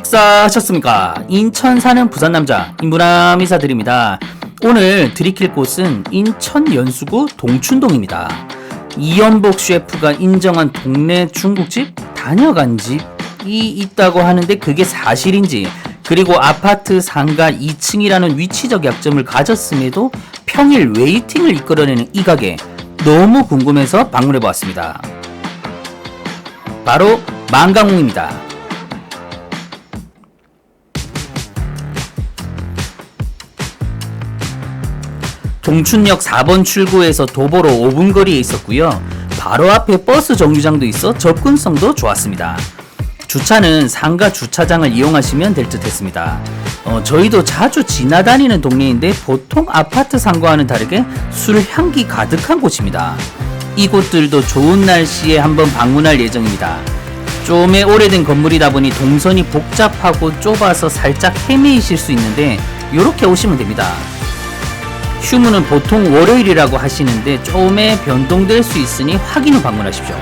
식사하셨습니까? 인천 사는 부산 남자 인부남 인사드립니다. 오늘 들이킬 곳은 인천 연수구 동춘동입니다. 이연복 셰프가 인정한 동네 중국집 다녀간 집이 있다고 하는데 그게 사실인지, 그리고 아파트 상가 2층이라는 위치적 약점을 가졌음에도 평일 웨이팅을 이끌어내는 이 가게, 너무 궁금해서 방문해보았습니다. 바로 만강홍입니다. 동춘역 4번 출구에서 도보로 5분 거리에 있었고요. 바로 앞에 버스 정류장도 있어 접근성도 좋았습니다. 주차는 상가 주차장을 이용하시면 될 듯 했습니다. 저희도 자주 지나다니는 동네인데 보통 아파트 상가와는 다르게 술 향기 가득한 곳입니다. 이곳들도 좋은 날씨에 한번 방문할 예정입니다. 좀의 오래된 건물이다 보니 동선이 복잡하고 좁아서 살짝 헤매이실 수 있는데 이렇게 오시면 됩니다. 휴무는 보통 월요일이라고 하시는데 조금의 변동될 수 있으니 확인 후 방문하십시오.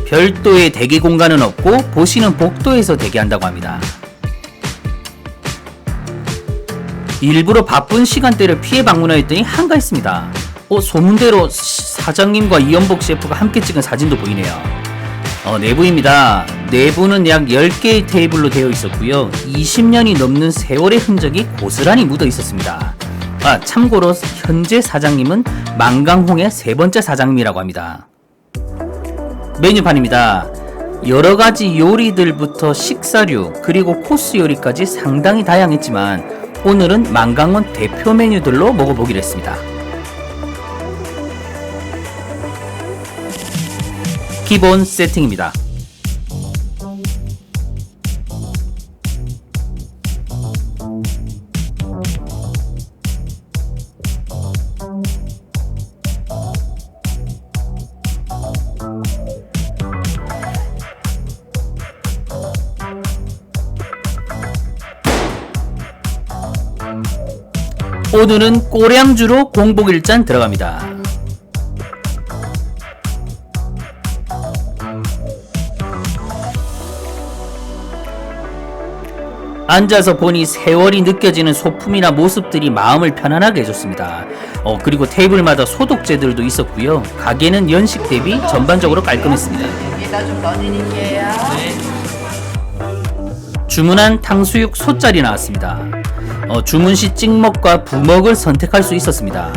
별도의 대기 공간은 없고 보시는 복도에서 대기한다고 합니다. 일부러 바쁜 시간대를 피해 방문하였더니 한가했습니다. 소문대로 사장님과 이연복 셰프가 함께 찍은 사진도 보이네요. 내부입니다. 내부는 약 10개의 테이블로 되어 있었고요. 20년이 넘는 세월의 흔적이 고스란히 묻어 있었습니다. 참고로 현재 사장님은 만강홍의 세 번째 사장님이라고 합니다. 메뉴판입니다. 여러가지 요리들부터 식사류 그리고 코스 요리까지 상당히 다양했지만 오늘은 만강홍 대표 메뉴들로 먹어보기로 했습니다. 기본 세팅입니다. 오늘은 꼬량주로 공복일잔 들어갑니다. 앉아서 보니 세월이 느껴지는 소품이나 모습들이 마음을 편안하게 해줬습니다. 그리고 테이블마다 소독제들도 있었고요. 가게는 연식 대비 전반적으로 깔끔했습니다. 여기다 좀 넣어드릴게요. 네. 주문한 탕수육 소짜리 나왔습니다. 주문 시 찍먹과 부먹을 선택할 수 있었습니다.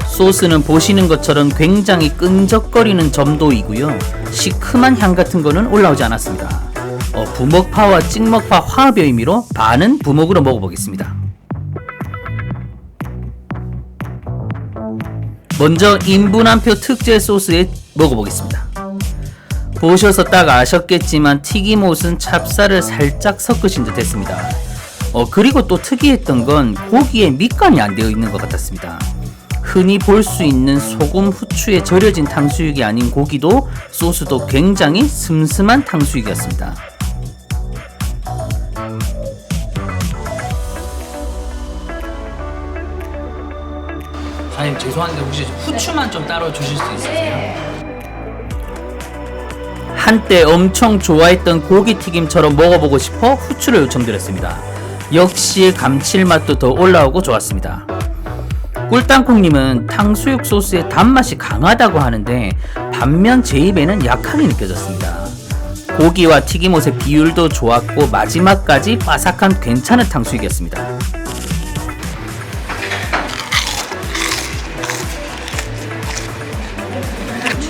소스는 보시는 것처럼 굉장히 끈적거리는 점도이고요. 시큼한 향 같은 거는 올라오지 않았습니다. 부먹파와 찍먹파 화합의 의미로 반은 부먹으로 먹어보겠습니다. 먼저 인분한표 특제 소스에 먹어보겠습니다. 보셔서 딱 아셨겠지만 튀김옷은 찹쌀을 살짝 섞으신 듯 했습니다. 그리고 또 특이했던 건 고기에 밑간이 안 되어 있는 것 같았습니다. 흔히 볼 수 있는 소금, 후추에 절여진 탕수육이 아닌 고기도 소스도 굉장히 슴슴한 탕수육이었습니다. 사장님 죄송한데 혹시 후추만 좀 따로 주실 수 있으세요? 한때 엄청 좋아했던 고기튀김처럼 먹어보고 싶어 후추를 요청드렸습니다. 역시 감칠맛도 더 올라오고 좋았습니다. 꿀땅콩님은 탕수육 소스의 단맛이 강하다고 하는데 반면 제 입에는 약하게 느껴졌습니다. 고기와 튀김옷의 비율도 좋았고 마지막까지 바삭한 괜찮은 탕수육이었습니다.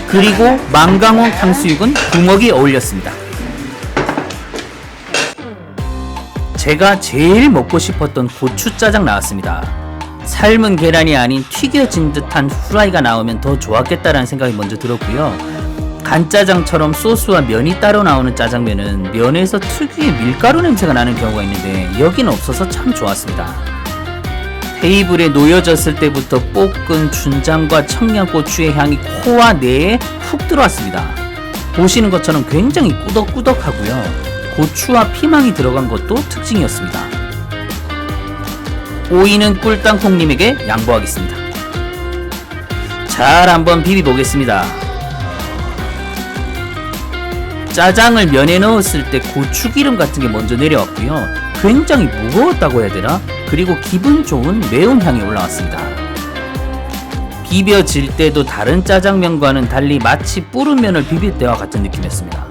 그리고 만강홍 탕수육은 부먹이 어울렸습니다. 제가 제일 먹고 싶었던 고추짜장 나왔습니다. 삶은 계란이 아닌 튀겨진 듯한 후라이가 나오면 더 좋았겠다라는 생각이 먼저 들었고요. 간짜장처럼 소스와 면이 따로 나오는 짜장면은 면에서 특유의 밀가루 냄새가 나는 경우가 있는데 여기는 없어서 참 좋았습니다. 테이블에 놓여졌을 때부터 볶은 춘장과 청양고추의 향이 코와 뇌에 훅 들어왔습니다. 보시는 것처럼 굉장히 꾸덕꾸덕하고요. 고추와 피망이 들어간 것도 특징이었습니다. 오이는 꿀땅콩님에게 양보하겠습니다. 잘 한번 비비보겠습니다. 짜장을 면에 넣었을 때 고추기름 같은 게 먼저 내려왔고요. 굉장히 무거웠다고 해야 되나? 그리고 기분 좋은 매운 향이 올라왔습니다. 비벼질 때도 다른 짜장면과는 달리 마치 뿌른 면을 비빌 때와 같은 느낌이었습니다.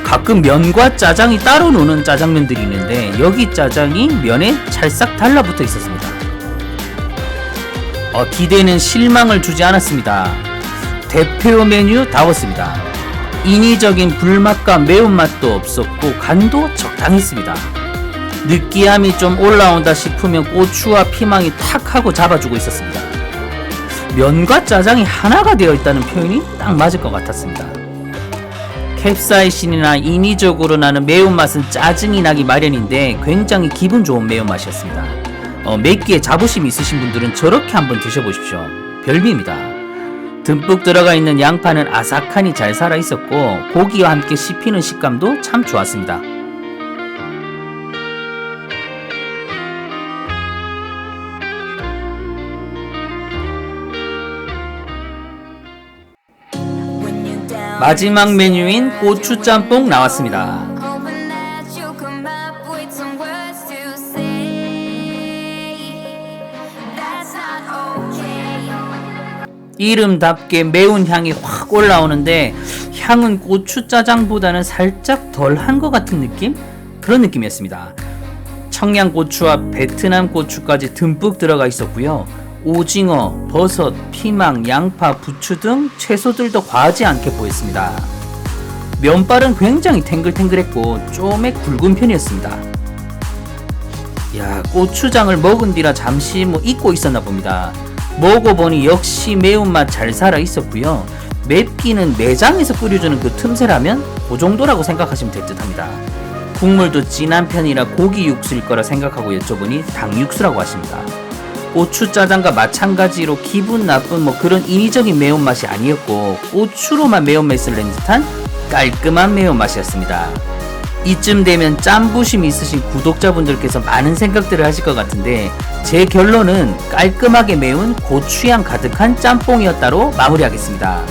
가끔 면과 짜장이 따로 노는 짜장면들이 있는데 여기 짜장이 면에 찰싹 달라붙어 있었습니다. 기대는 실망을 주지 않았습니다. 대표 메뉴 다웠습니다. 인위적인 불맛과 매운맛도 없었고 간도 적당했습니다. 느끼함이 좀 올라온다 싶으면 고추와 피망이 탁 하고 잡아주고 있었습니다. 면과 짜장이 하나가 되어 있다는 표현이 딱 맞을 것 같았습니다. 캡사이신이나 인위적으로 나는 매운맛은 짜증이 나기 마련인데 굉장히 기분 좋은 매운맛이었습니다. 맵기에 자부심 있으신 분들은 저렇게 한번 드셔보십시오. 별미입니다. 듬뿍 들어가 있는 양파는 아삭하니 잘 살아있었고 고기와 함께 씹히는 식감도 참 좋았습니다. 마지막 메뉴인 고추짬뽕 나왔습니다. 이름답게 매운 향이 확 올라오는데 향은 고추짜장보다는 살짝 덜한 것 같은 느낌? 그런 느낌이었습니다. 청양고추와 베트남 고추까지 듬뿍 들어가 있었고요. 오징어, 버섯, 피망, 양파, 부추 등 채소들도 과하지 않게 보였습니다. 면발은 굉장히 탱글탱글했고 쪼매 굵은 편이었습니다. 고추장을 먹은 뒤라 잠시 잊고 있었나 봅니다. 먹어보니 역시 매운맛 잘 살아 있었고요. 맵기는 매장에서 끓여주는 그 틈새라면 그 정도라고 생각하시면 될 듯 합니다. 국물도 진한 편이라 고기 육수일 거라 생각하고 여쭤보니 닭육수라고 하십니다. 고추짜장과 마찬가지로 기분 나쁜 그런 인위적인 매운맛이 아니었고 고추로만 매운맛을 낸 듯한 깔끔한 매운맛이었습니다. 이쯤 되면 짬부심 있으신 구독자분들께서 많은 생각들을 하실 것 같은데 제 결론은 깔끔하게 매운 고추향 가득한 짬뽕이었다로 마무리하겠습니다.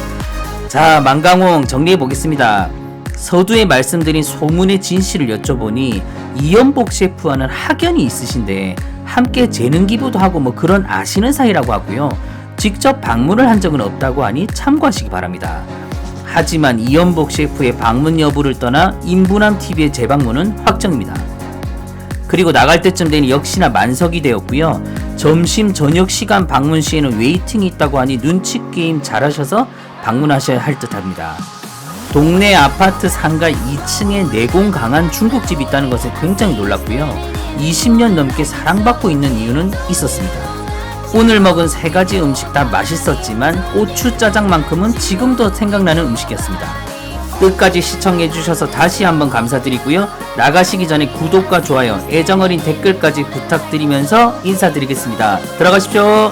자, 만강홍 정리해보겠습니다. 서두에 말씀드린 소문의 진실을 여쭤보니 이연복 셰프와는 학연이 있으신데 함께 재능 기부도 하고 그런 아시는 사이라고 하고요. 직접 방문을 한 적은 없다고 하니 참고하시기 바랍니다. 하지만 이연복 셰프의 방문 여부를 떠나 인부남TV의 재방문은 확정입니다. 그리고 나갈 때쯤 되니 역시나 만석이 되었고요. 점심 저녁 시간 방문 시에는 웨이팅이 있다고 하니 눈치 게임 잘하셔서 방문하셔야 할 듯합니다. 동네 아파트 상가 2층에 내공 강한 중국집이 있다는 것에 굉장히 놀랐고요. 20년 넘게 사랑받고 있는 이유는 있었습니다. 오늘 먹은 3가지 음식 다 맛있었지만 고추짜장만큼은 지금도 생각나는 음식이었습니다. 끝까지 시청해주셔서 다시 한번 감사드리고요. 나가시기 전에 구독과 좋아요, 애정어린 댓글까지 부탁드리면서 인사드리겠습니다. 들어가십시오.